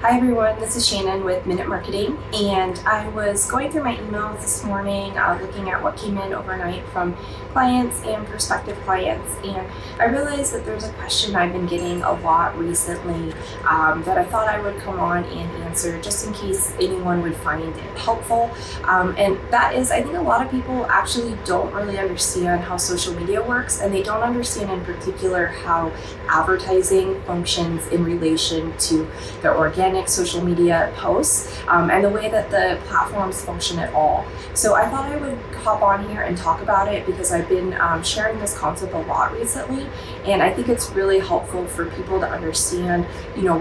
Hi everyone, this is Shannon with Minute Marketing, and I was going through my emails this morning, looking at what came in overnight from clients and prospective clients, and I realized that there's a question I've been getting a lot recently that I thought I would come on and answer just in case anyone would find it helpful. And that is, I think a lot of people actually don't really understand how social media works, and they don't understand in particular how advertising functions in relation to the organic social media posts and the way that the platforms function at all. So I thought I would hop on here and talk about it because I've been sharing this concept a lot recently, and I think it's really helpful for people to understand,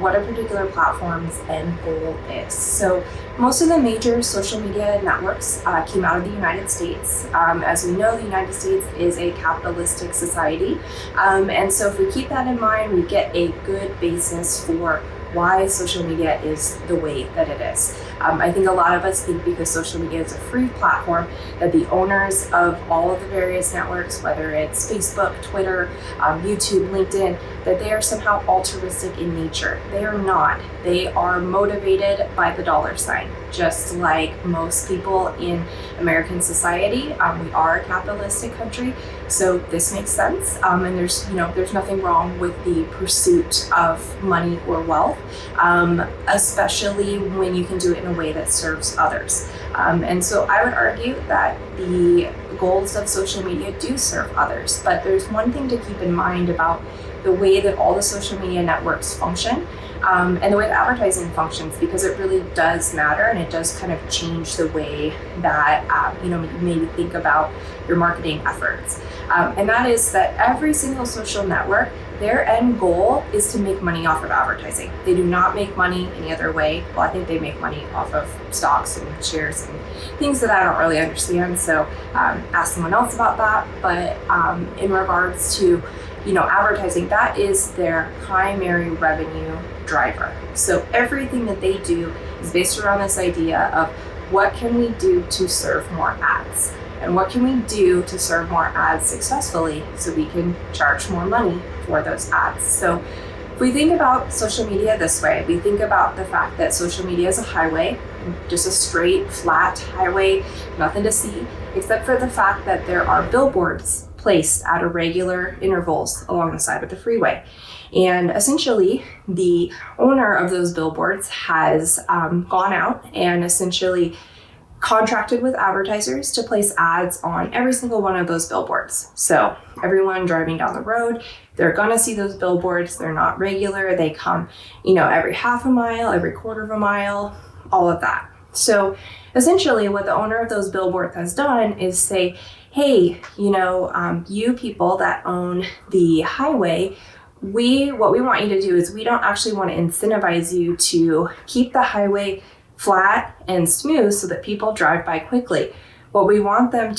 what a particular platform's end goal is. So most of the major social media networks came out of the United States. As we know, the United States is a capitalistic society, and so if we keep that in mind, we get a good basis for why social media is the way that it is. I think a lot of us think because social media is a free platform that the owners of all of the various networks, whether it's Facebook, Twitter, YouTube, LinkedIn, that they are somehow altruistic in nature. They are not. They are motivated by the dollar sign, just like most people in American society. We are a capitalistic country, so this makes sense. And there's nothing wrong with the pursuit of money or wealth, especially when you can do it in a way that serves others. And so I would argue that the goals of social media do serve others, but there's one thing to keep in mind about the way that all the social media networks function, and the way that advertising functions, because it really does matter, and it does kind of change the way that you maybe think about your marketing efforts. And that is that every single social network, their end goal is to make money off of advertising. They do not make money any other way. Well, I think they make money off of stocks and shares and things that I don't really understand. So ask someone else about that. But in regards to advertising, that is their primary revenue driver. So everything that they do is based around this idea of what can we do to serve more ads, and what can we do to serve more ads successfully so we can charge more money for those ads. So if we think about social media this way, we think about the fact that social media is a highway, just a straight, flat highway, nothing to see, except for the fact that there are billboards placed at irregular intervals along the side of the freeway. And essentially, the owner of those billboards has gone out and essentially contracted with advertisers to place ads on every single one of those billboards. So everyone driving down the road, they're gonna see those billboards. They're not regular. They come, every half a mile, every quarter of a mile, all of that. So essentially what the owner of those billboards has done is say, hey, you people that own the highway, what we want you to do is we don't actually want to incentivize you to keep the highway flat and smooth so that people drive by quickly. What we want you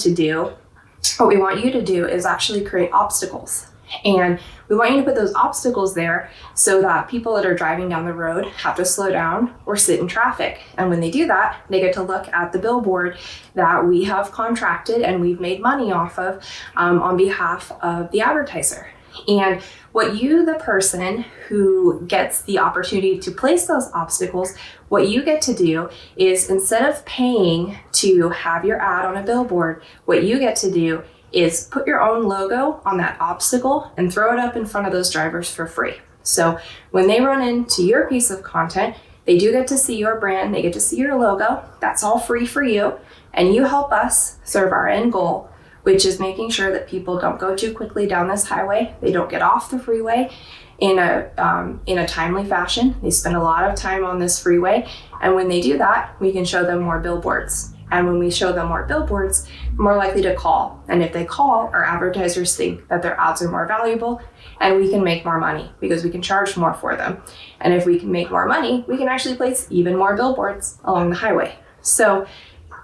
to do is actually create obstacles. And we want you to put those obstacles there so that people that are driving down the road have to slow down or sit in traffic. And when they do that, they get to look at the billboard that we have contracted and we've made money off of on behalf of the advertiser. And what you, the person who gets the opportunity to place those obstacles, what you get to do is, instead of paying to have your ad on a billboard, what you get to do is put your own logo on that obstacle and throw it up in front of those drivers for free. So when they run into your piece of content, they do get to see your brand, they get to see your logo. That's all free for you. And you help us serve our end goal, which is making sure that people don't go too quickly down this highway. They don't get off the freeway in a timely fashion. They spend a lot of time on this freeway. And when they do that, we can show them more billboards. And when we show them more billboards, they're more likely to call. And if they call, our advertisers think that their ads are more valuable, and we can make more money because we can charge more for them. And if we can make more money, we can actually place even more billboards along the highway. So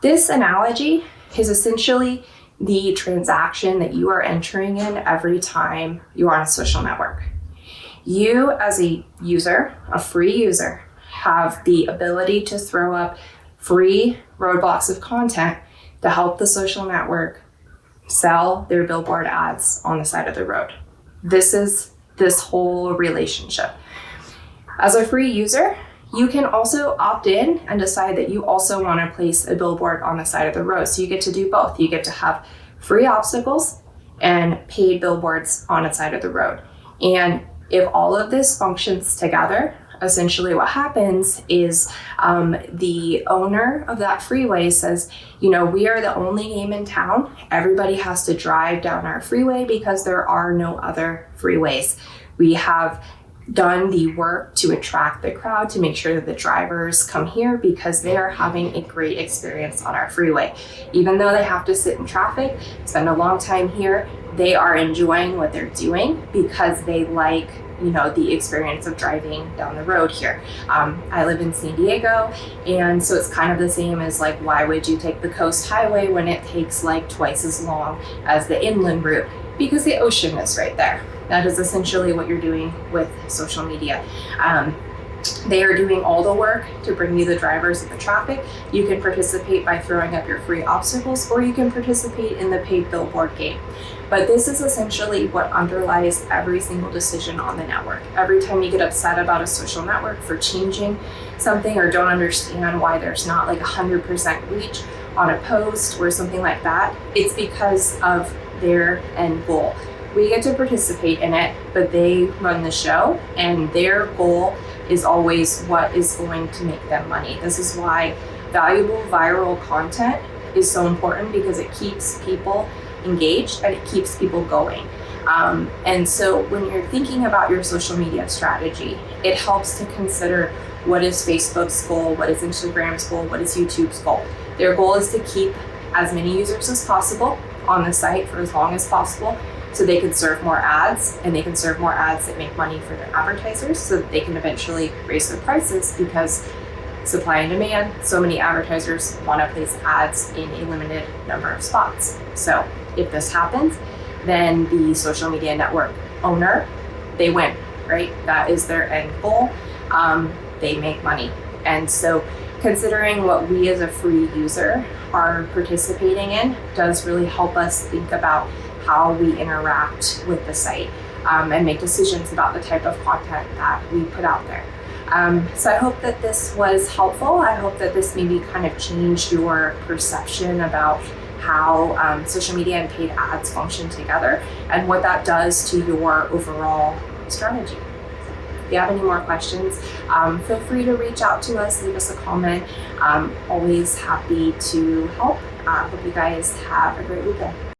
this analogy is essentially the transaction that you are entering in every time you are on a social network. You, as a user, a free user, have the ability to throw up free roadblocks of content to help the social network sell their billboard ads on the side of the road. This is this whole relationship. As a free user, You can also opt in and decide that you also want to place a billboard on the side of the road. So you get to do both. You get to have free obstacles and paid billboards on the side of the road. And if all of this functions together, essentially what happens is the owner of that freeway says, we are the only game in town. Everybody has to drive down our freeway because there are no other freeways. We have done the work to attract the crowd, to make sure that the drivers come here because they are having a great experience on our freeway. Even though they have to sit in traffic, spend a long time here, they are enjoying what they're doing because they like the experience of driving down the road here. I live in San Diego, and so it's kind of the same as why would you take the coast highway when it takes twice as long as the inland route? Because the ocean is right there. That is essentially what you're doing with social media. They are doing all the work to bring you the drivers of the traffic. You can participate by throwing up your free obstacles, or you can participate in the paid billboard game. But this is essentially what underlies every single decision on the network. Every time you get upset about a social network for changing something or don't understand why there's not 100% reach on a post or something like that, it's because of their end goal. We get to participate in it, but they run the show, and their goal is always what is going to make them money. This is why valuable viral content is so important, because it keeps people engaged and it keeps people going. And so when you're thinking about your social media strategy, it helps to consider what is Facebook's goal, what is Instagram's goal, what is YouTube's goal. Their goal is to keep as many users as possible on the site for as long as possible, so they can serve more ads, and they can serve more ads that make money for their advertisers, so that they can eventually raise their prices, because supply and demand, so many advertisers want to place ads in a limited number of spots. So if this happens, then the social media network owner, they win, right? That is their end goal. They make money. And so considering what we as a free user are participating in does really help us think about how we interact with the site and make decisions about the type of content that we put out there. So I hope that this was helpful. I hope that this maybe kind of changed your perception about how social media and paid ads function together and what that does to your overall strategy. If you have any more questions, feel free to reach out to us, leave us a comment. Always happy to help. Hope you guys have a great weekend.